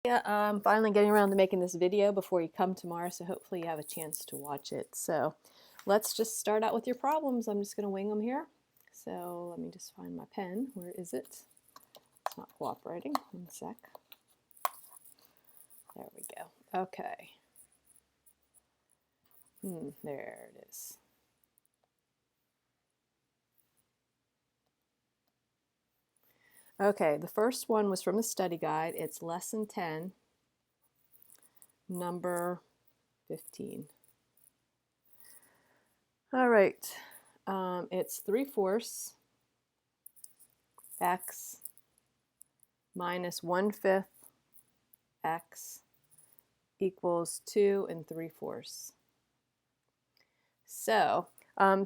Yeah, I'm finally getting around to making this video before you come tomorrow, so hopefully you have a chance to watch it. So let's just start out with your problems. I'm just going to wing them here. So let me just find my pen. Where is it? It's not cooperating. One sec. There we go. Okay. There it is. Okay, the first one was from the study guide. It's lesson 10, number 15. All right, it's 3/4 x minus 1/5 x equals 2 3/4. So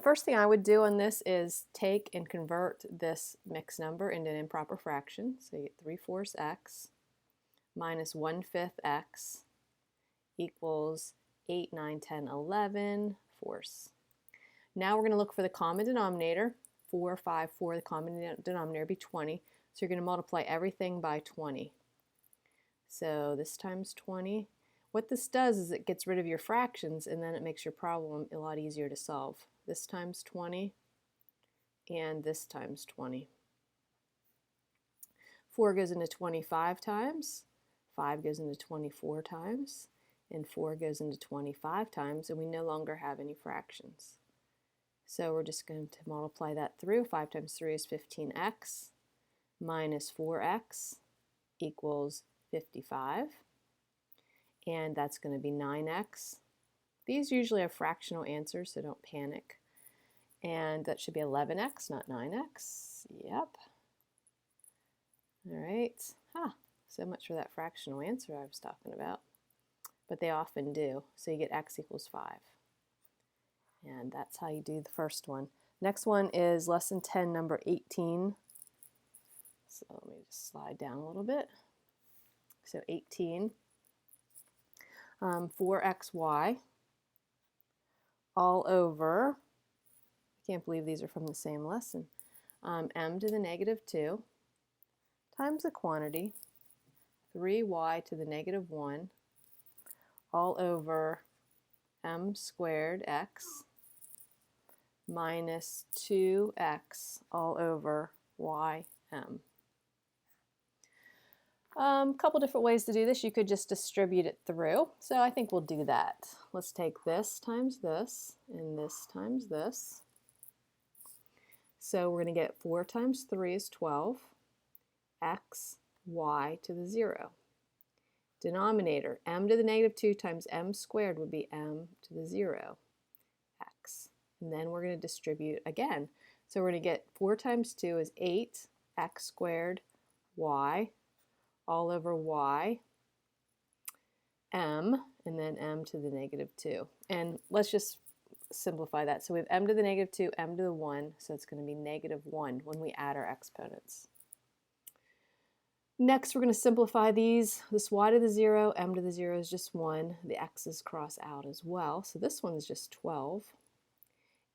first thing I would do on this is take and convert this mixed number into an improper fraction. So you get 3/4 x minus 1/5 x equals 8, 9, 10, 11 fourths. Now we're going to look for the common denominator. 4, 5, 4, the common denominator would be 20. So you're going to multiply everything by 20. So this times 20. What this does is it gets rid of your fractions and then it makes your problem a lot easier to solve. This times 20 and this times 20. 4 goes into 25 times, 5 goes into 24 times, and 4 goes into 25 times, and we no longer have any fractions. So we're just going to multiply that through. 5 times 3 is 15x minus 4x equals 55. And that's going to be 9x. These usually have fractional answers, so don't panic. And that should be 11x, not 9x. Yep. All right. So much for that fractional answer I was talking about. But they often do. So you get x equals 5. And that's how you do the first one. Next one is lesson 10, number 18. So let me just slide down a little bit. So 18. 4xy all over, I can't believe these are from the same lesson, m to the negative 2 times the quantity, 3y to the negative 1 all over m squared x minus 2x all over ym. Couple different ways to do this. You could just distribute it through. So I think we'll do that. Let's take this times this and this times this. So we're going to get 4 times 3 is 12, x, y to the 0. Denominator, m to the negative 2 times m squared would be m to the 0, x. And then we're going to distribute again. So we're going to get 4 times 2 is 8, x squared, y, all over y, m, and then m to the negative 2. And let's just simplify that. So we have m to the negative 2, m to the 1, so it's going to be negative 1 when we add our exponents. Next, we're going to simplify these. This y to the 0, m to the 0 is just 1. The x's cross out as well. So this one is just 12.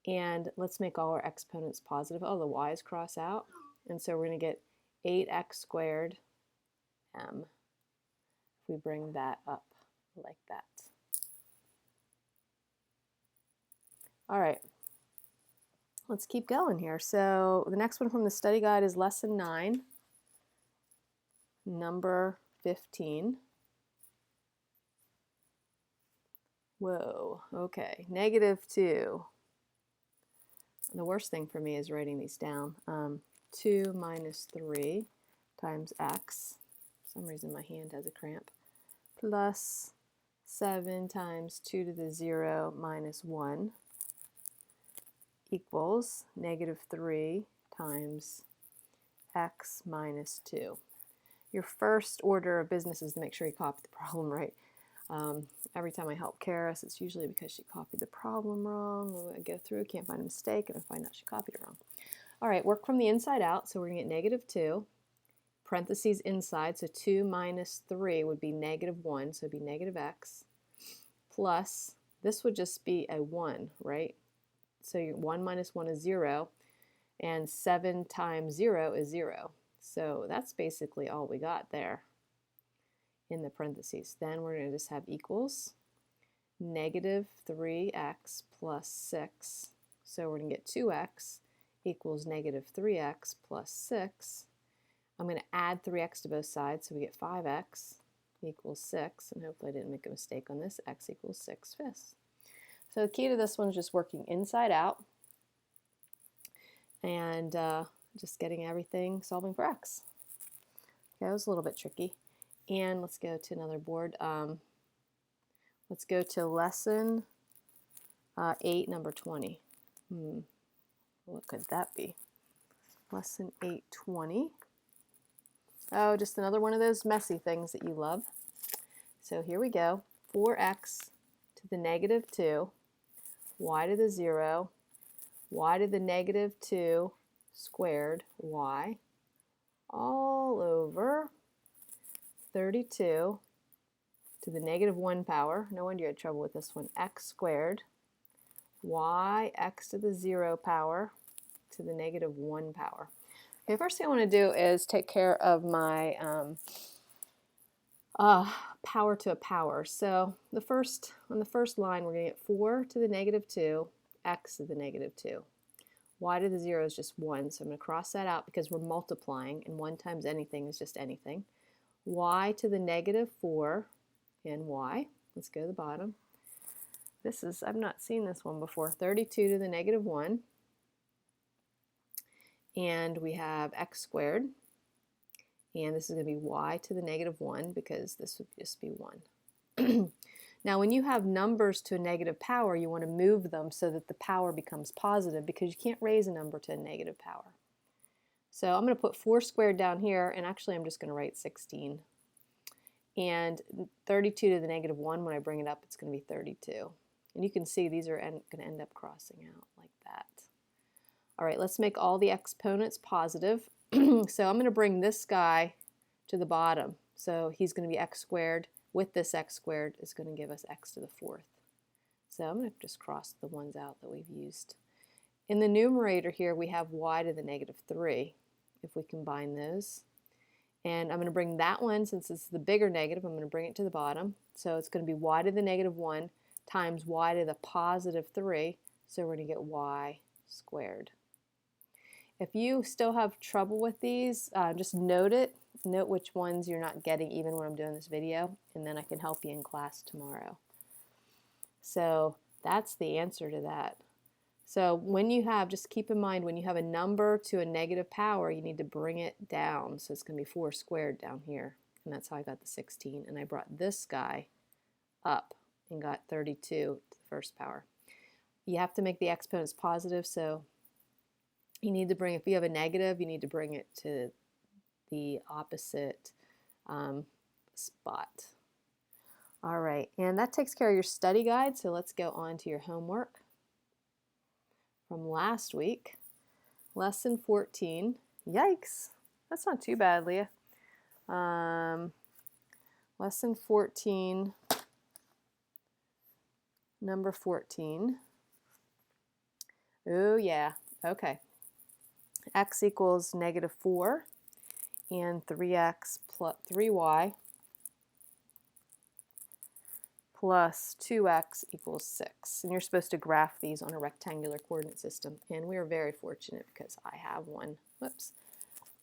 And let's make all our exponents positive. Oh, the y's cross out. And so we're going to get 8x squared m. If we bring that up like that. All right, let's keep going here. So the next one from the study guide is lesson 9, number 15. Whoa, okay, negative 2. The worst thing for me is writing these down. 2 minus 3 times x. For some reason my hand has a cramp. Plus 7 times 2 to the 0 minus 1 equals negative 3 times x minus 2. Your first order of business is to make sure you copy the problem right. Every time I help Karis, it's usually because she copied the problem wrong. I go through, can't find a mistake, and I find out she copied it wrong. All right, work from the inside out. So we're going to get negative 2, parentheses inside, so 2 minus 3 would be negative 1, so it would be negative x, plus, this would just be a 1, right? So 1 minus 1 is 0, and 7 times 0 is 0. So that's basically all we got there. in the parentheses. Then we're going to just have equals negative 3x plus 6. So we're going to get 2x equals negative 3x plus 6. I'm going to add 3x to both sides, so we get 5x equals 6, and hopefully I didn't make a mistake on this, x equals 6/5. So the key to this one is just working inside out and just getting everything solving for x. Okay, that was a little bit tricky. And let's go to another board. Let's go to lesson 8, number 20. What could that be? Lesson 8:20. Oh, just another one of those messy things that you love. So here we go. 4x to the negative 2, y to the 0, y to the negative 2 squared, y, all over 32 to the negative 1 power. No wonder you had trouble with this one. X squared, y, x to the 0 power to the negative 1 power. Okay, first thing I want to do is take care of my power to a power. So on the first line, we're going to get 4 to the negative 2, x to the negative 2. Y to the 0 is just 1, so I'm going to cross that out because we're multiplying, and 1 times anything is just anything. Y to the negative 4, and y. Let's go to the bottom. I've not seen this one before. 32 to the negative 1. And we have x squared, and this is going to be y to the negative 1 because this would just be 1. Now when you have numbers to a negative power, you want to move them so that the power becomes positive because you can't raise a number to a negative power. So I'm going to put 4 squared down here, and actually I'm just going to write 16. And 32 to the negative 1, when I bring it up, it's going to be 32. And you can see these are going to end up crossing out like that. All right, let's make all the exponents positive. So I'm going to bring this guy to the bottom. So he's going to be x squared. With this x squared is going to give us x to the 4th. So I'm going to just cross the ones out that we've used. In the numerator here, we have y to the negative 3, if we combine those. And I'm going to bring that one, since it's the bigger negative, I'm going to bring it to the bottom. So it's going to be y to the negative 1 times y to the positive 3. So we're going to get y squared. If you still have trouble with these, just note it. Note which ones you're not getting even when I'm doing this video, and then I can help you in class tomorrow. So that's the answer to that. So when you have, just keep in mind, when you have a number to a negative power, you need to bring it down. So it's going to be 4 squared down here, and that's how I got the 16. And I brought this guy up and got 32 to the first power. You have to make the exponents positive, so you need to bring, if you have a negative, you need to bring it to the opposite spot. All right, and that takes care of your study guide, so let's go on to your homework from last week. Lesson 14. Yikes, that's not too bad, Leah. Lesson 14, number 14. Oh yeah, okay. X equals negative 4 and 3x plus 3y plus 2x equals 6. And you're supposed to graph these on a rectangular coordinate system. And we are very fortunate because I have one. Whoops.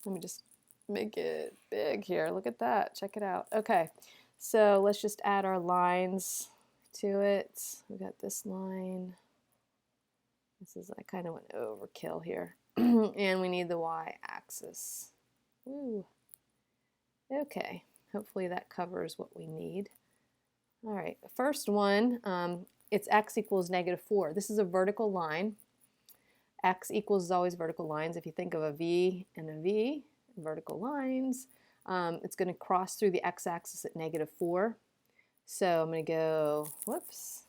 Let me just make it big here. Look at that. Check it out. Okay, so let's just add our lines to it. We got this line. This is, I kind of went overkill here. And we need the y-axis. Ooh. Okay, hopefully that covers what we need. All right, first one, it's x equals negative 4. This is a vertical line. X equals is always vertical lines. If you think of a V and a V, vertical lines, it's going to cross through the x-axis at negative 4. So I'm going to go, whoops,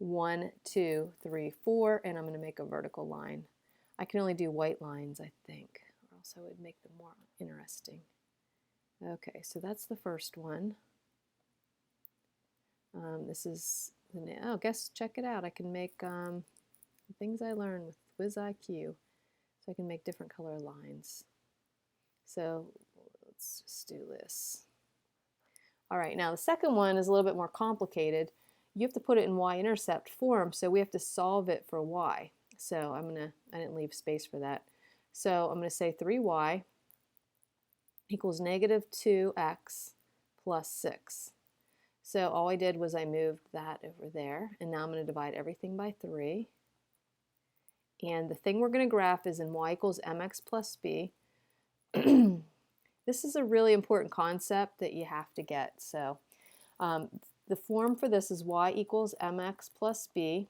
1, 2, 3, 4, and I'm going to make a vertical line. I can only do white lines, I think, or else I would make them more interesting. Okay, so that's the first one. This is, oh, check it out. I can make things I learned with WizIQ. So I can make different color lines. So let's just do this. All right, now the second one is a little bit more complicated. You have to put it in y-intercept form, so we have to solve it for y. So I didn't leave space for that. So I'm going to say 3y equals negative 2x plus 6. So all I did was I moved that over there, and now I'm going to divide everything by 3. And the thing we're going to graph is in y equals mx plus b. This is a really important concept that you have to get. So the form for this is y equals mx plus b,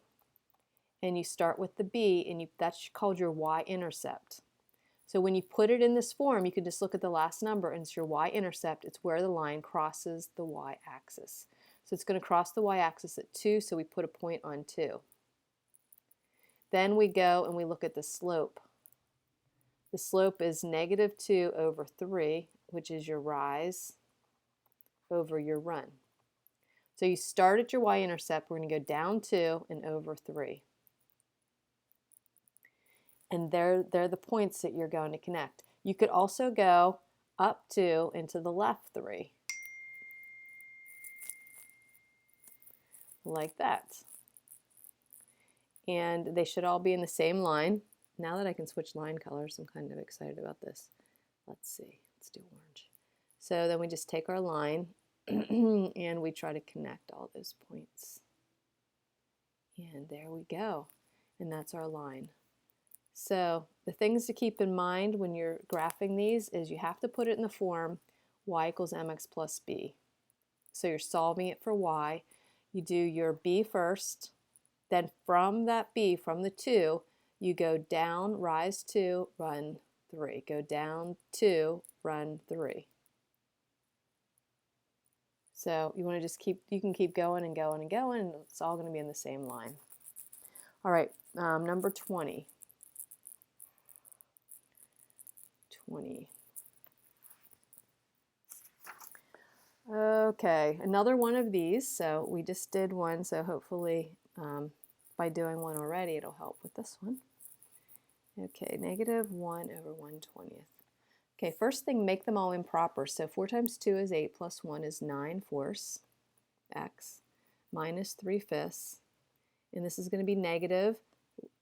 and you start with the b, and that's called your y-intercept. So when you put it in this form, you can just look at the last number, and it's your y-intercept. It's where the line crosses the y-axis. So it's going to cross the y-axis at 2, so we put a point on 2. Then we go and we look at the slope. The slope is negative 2 over 3, which is your rise over your run. So you start at your y-intercept. We're going to go down 2 and over 3. And they're the points that you're going to connect. You could also go up 2 and to the left 3. Like that. And they should all be in the same line. Now that I can switch line colors, I'm kind of excited about this. Let's see, let's do orange. So then we just take our line and we try to connect all those points. And there we go. And that's our line. So the things to keep in mind when you're graphing these is you have to put it in the form y equals mx plus b. So you're solving it for y. You do your b first. Then from that b, from the 2, you go down, rise 2, run 3. Go down 2, run 3. So you want to just you can keep going and going and going, and it's all going to be in the same line. All right, number 20. 20. Okay, another one of these. So we just did one, so hopefully by doing one already, it'll help with this one. Okay, negative 1 over 1/20. Okay, first thing, make them all improper. So 4 times 2 is 8 plus 1 is 9/4 x minus 3/5. And this is going to be negative.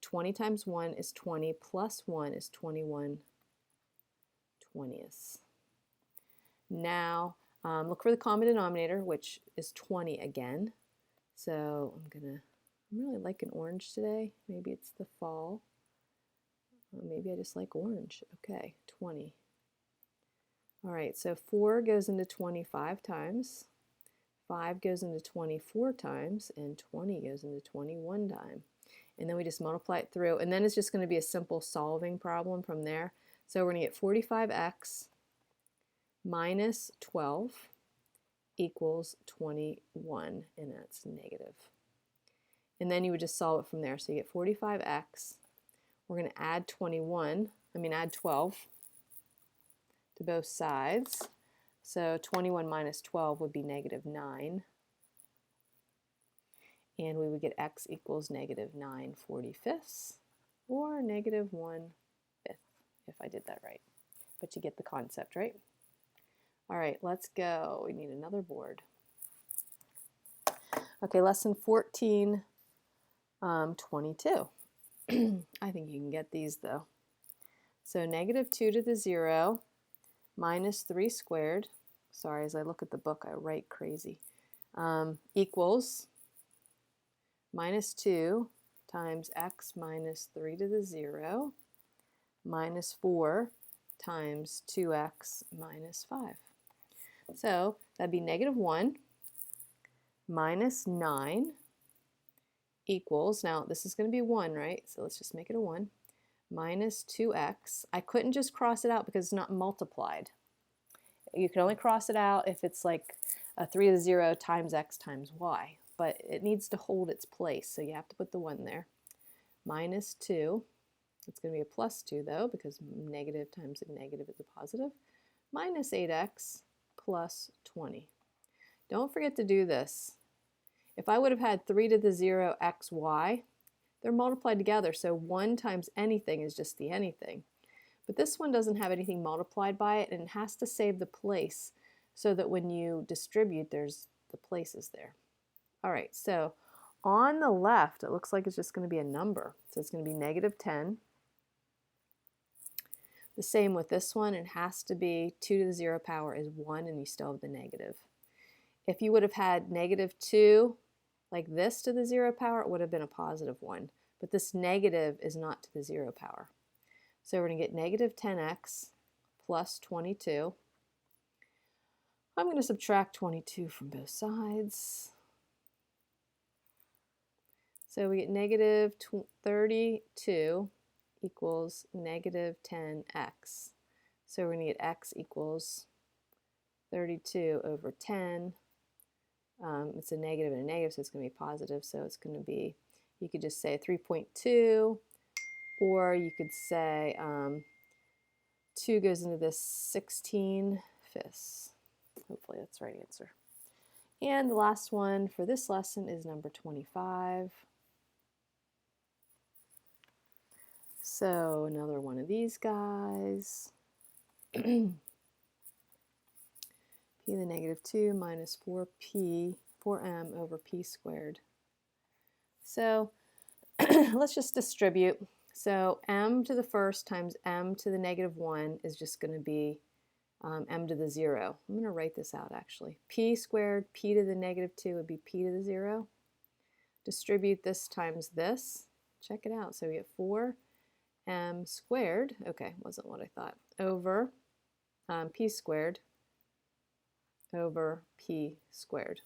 20 times 1 is 20 plus 1 is 21/20. Now, look for the common denominator, which is 20 again. So I'm really liking orange today. Maybe it's the fall. Maybe I just like orange. Okay, 20. All right, so 4 goes into 25 times, 5 goes into 24 times, and 20 goes into 21 times. And then we just multiply it through, and then it's just going to be a simple solving problem from there. So we're going to get 45x minus 12 equals 21, and that's negative. And then you would just solve it from there. So you get 45x. We're going to add 12 to both sides. So 21 minus 12 would be negative 9. And we would get x equals negative 9/45, or negative 1/5, if I did that right. But you get the concept, right? All right, let's go. We need another board. Okay, lesson 14, 22. I think you can get these though. So negative 2 to the 0 minus 3 squared, sorry, as I look at the book I write crazy, equals minus 2 times x minus 3 to the 0 minus 4 times 2x minus 5. So that'd be negative 1 minus 9 equals, now this is going to be 1, right? So let's just make it a 1, minus 2x. I couldn't just cross it out because it's not multiplied. You can only cross it out if it's like a 3 to the 0 times x times y, but it needs to hold its place, so you have to put the 1 there. Minus 2, it's going to be a plus 2 though, because negative times a negative is a positive, minus 8x plus 20. Don't forget to do this. If I would have had 3 to the 0 xy, they're multiplied together, so 1 times anything is just the anything. But this one doesn't have anything multiplied by it, and it has to save the place. so that when you distribute, there's the places there. All right, so on the left, it looks like it's just going to be a number. So it's going to be -10. The same with this one. It has to be 2 to the 0 power is 1, and you still have the negative. If you would have had -2 like this to the 0 power, it would have been a +1. But this negative is not to the 0 power. So we're going to get -10x plus 22. I'm going to subtract 22 from both sides. So we get -32 equals -10x. So we're going to get x equals 32 over 10. It's a negative and a negative, so it's going to be positive. So it's going to be, you could just say 3.2, or you could say 2 goes into this 16/5. Hopefully that's the right answer. And the last one for this lesson is number 25. So another one of these guys. P to the -2 minus 4m over p squared. So let's just distribute. So m to the first times m to the -1 is just going to be m to the 0. I'm going to write this out actually. P squared, p to the -2 would be p to the 0. Distribute this times this. Check it out. So we get 4m squared, okay, wasn't what I thought, over p squared over p squared,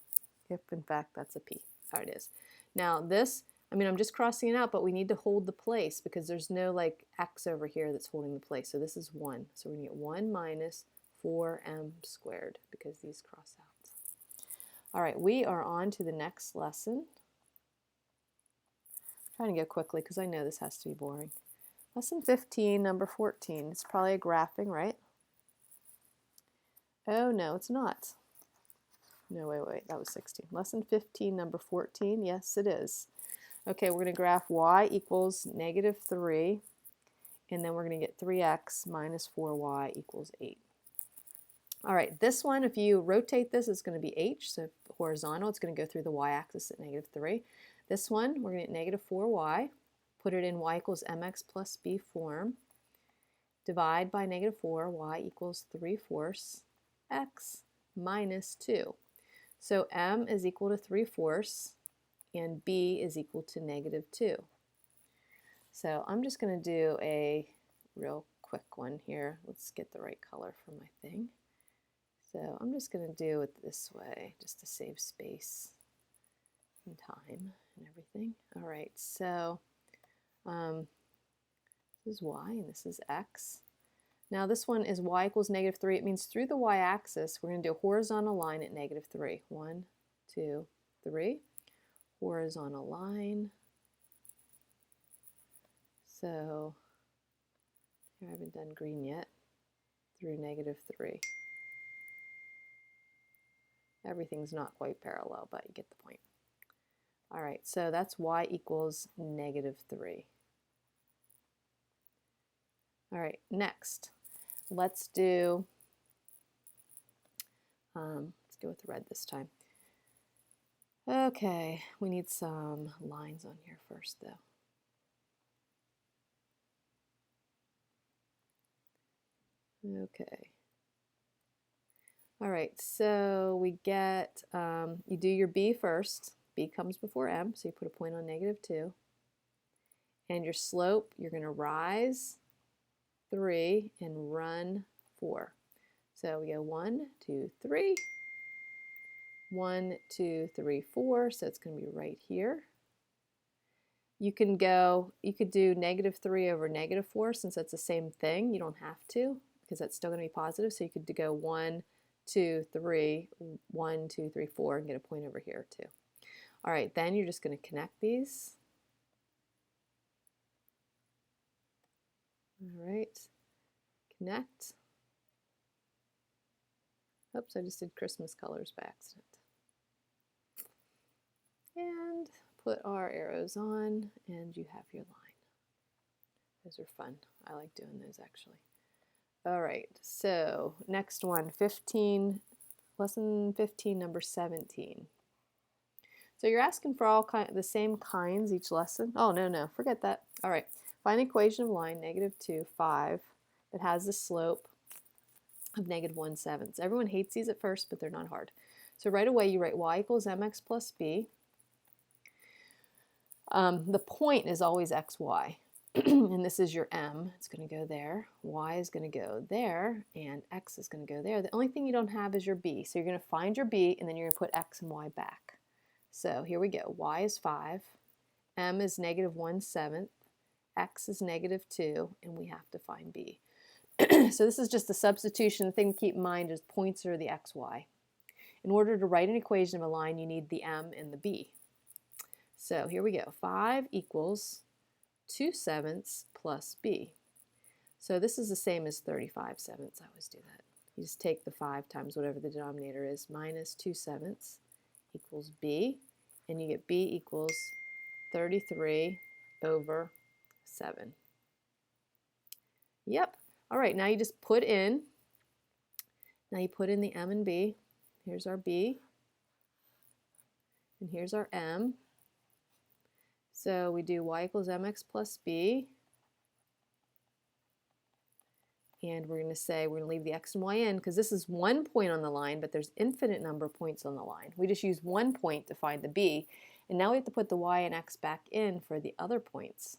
if in fact that's a p. There it is. Now this, I mean, I'm just crossing it out, but we need to hold the place because there's no like x over here that's holding the place. So this is 1. So we're going to get 1 minus 4m squared because these cross out. All right, we are on to the next lesson. I'm trying to go quickly because I know this has to be boring. Lesson 15, number 14. It's probably a graphing, right? Oh, no, it's not. No, wait, that was 16. Lesson 15, number 14. Yes, it is. Okay, we're going to graph y equals -3, and then we're going to get 3x minus 4y equals 8. All right, this one, if you rotate this, it's going to be h, so horizontal. It's going to go through the y-axis at -3. This one, we're going to get -4y. Put it in y equals mx plus b form. Divide by -4, y equals 3/4 x minus 2. So m is equal to 3/4 and b is equal to -2. So I'm just going to do a real quick one here. Let's get the right color for my thing. So I'm just going to do it this way just to save space and time and everything. All right, so this is y and this is x. Now this one is y equals -3. It means through the y-axis, we're going to do a horizontal line at -3. 1, 2, 3. Horizontal line. So here I haven't done green yet. Through -3. Everything's not quite parallel, but you get the point. All right, so that's y equals -3. All right, next, let's do, let's go with red this time. Okay, we need some lines on here first, though. Okay. All right, so we get, you do your b first. B comes before m, so you put a point on -2. And your slope, you're going to rise 3 and run 4. So we go 1, 2, 3. 1, 2, 3, 4. So it's going to be right here. You can go, you could do -3 over -4 since that's the same thing. You don't have to because that's still going to be positive. So you could go 1, 2, 3, 1, 2, 3, 4 and get a point over here too. All right, then you're just going to connect these. All right, connect. Oops, I just did Christmas colors by accident. And put our arrows on, and you have your line. Those are fun. I like doing those actually. All right, so next one, 15, Lesson 15, number 17. So you're asking for all the same kinds each lesson. Oh, no, forget that. All right, find an equation of line -2, 5 that has the slope of -1/7. Everyone hates these at first, but they're not hard. So right away you write y equals mx plus b. The point is always xy. And this is your m. It's going to go there. Y is going to go there, and x is going to go there. The only thing you don't have is your b. So you're going to find your b, and then you're going to put x and y back. So here we go. Y is 5, m is -1/7, x is -2, and we have to find b. So this is just a substitution. The thing to keep in mind is points are the x, y. In order to write an equation of a line, you need the m and the b. So here we go. 5 equals 2/7 plus b. So this is the same as 35/7. I always do that. You just take the 5 times whatever the denominator is minus 2/7 equals b, and you get b equals 33/7. Yep. All right, now you just put in, the m and b. Here's our b, and here's our m. So we do y equals mx plus b, and we're going to say we're going to leave the x and y in because this is one point on the line, but there's infinite number of points on the line. We just use one point to find the b, and now we have to put the y and x back in for the other points.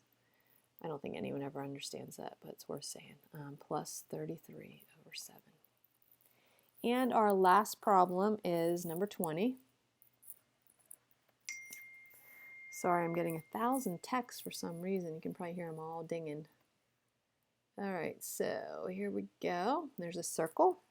I don't think anyone ever understands that, but it's worth saying. Plus 33/7. And our last problem is number 20. Sorry, I'm getting 1,000 texts for some reason. You can probably hear them all dinging. All right, so here we go. There's a circle.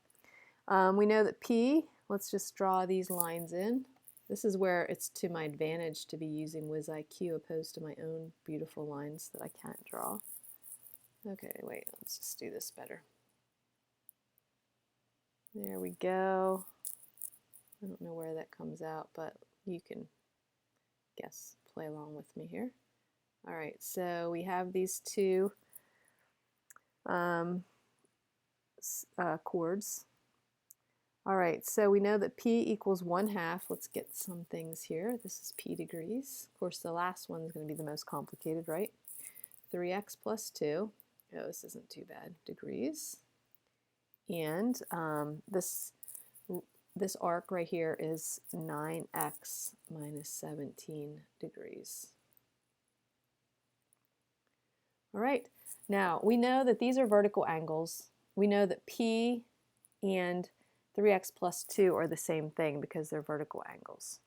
We know that P, let's just draw these lines in. This is where it's to my advantage to be using WizIQ opposed to my own beautiful lines that I can't draw. Okay, wait, let's just do this better. There we go. I don't know where that comes out, but you can guess, play along with me here. All right, so we have these two chords. All right, so we know that P equals 1/2. Let's get some things here. This is P degrees. Of course, the last one is going to be the most complicated, right? 3x plus 2. Oh, this isn't too bad. Degrees. And this arc right here is 9x minus 17 degrees. All right, now we know that these are vertical angles. We know that P and 3x plus 2 are the same thing because they're vertical angles.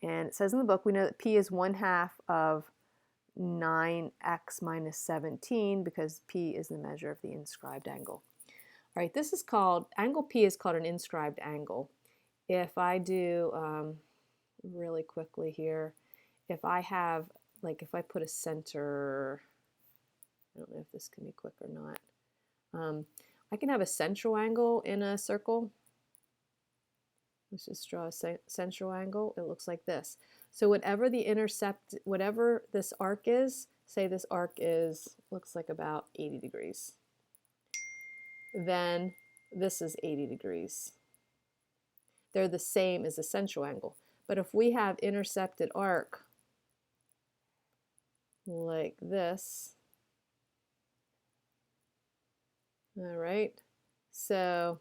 And it says in the book, we know that P is 1/2 of 9x minus 17 because P is the measure of the inscribed angle. All right, this is called, angle P is called an inscribed angle. If I do, really quickly here, if I have, like if I put a center, I don't know if this can be quick or not. I can have a central angle in a circle. Let's just draw a central angle. It looks like this. So whatever the whatever this arc is, say this arc is, looks like about 80 degrees. Then this is 80 degrees. They're the same as the central angle. But if we have intercepted arc like this, all right, so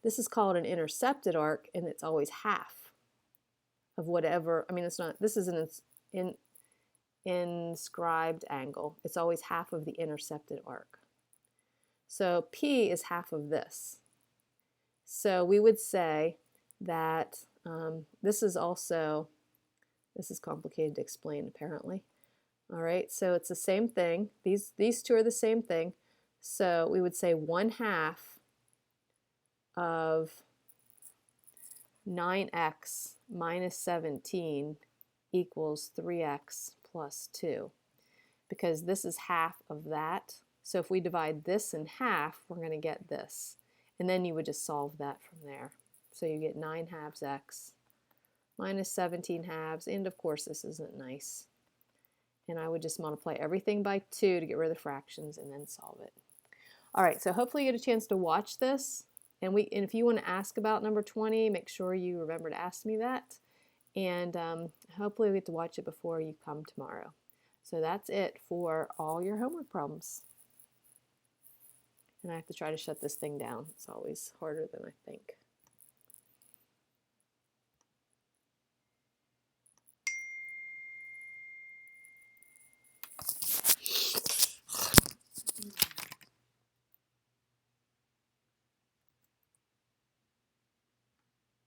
this is called an intercepted arc, and it's always half of whatever, I mean, it's not, this is an inscribed angle. It's always half of the intercepted arc. So P is half of this. So we would say that this is complicated to explain apparently. All right, so it's the same thing. These two are the same thing. So we would say 1/2 of 9x minus 17 equals 3x plus 2, because this is half of that. So if we divide this in half, we're going to get this. And then you would just solve that from there. So you get 9/2 x minus 17/2, and of course this isn't nice. And I would just multiply everything by 2 to get rid of the fractions and then solve it. All right, so hopefully you get a chance to watch this And if you want to ask about number 20, make sure you remember to ask me that. And hopefully we get to watch it before you come tomorrow. So that's it for all your homework problems. And I have to try to shut this thing down. It's always harder than I think.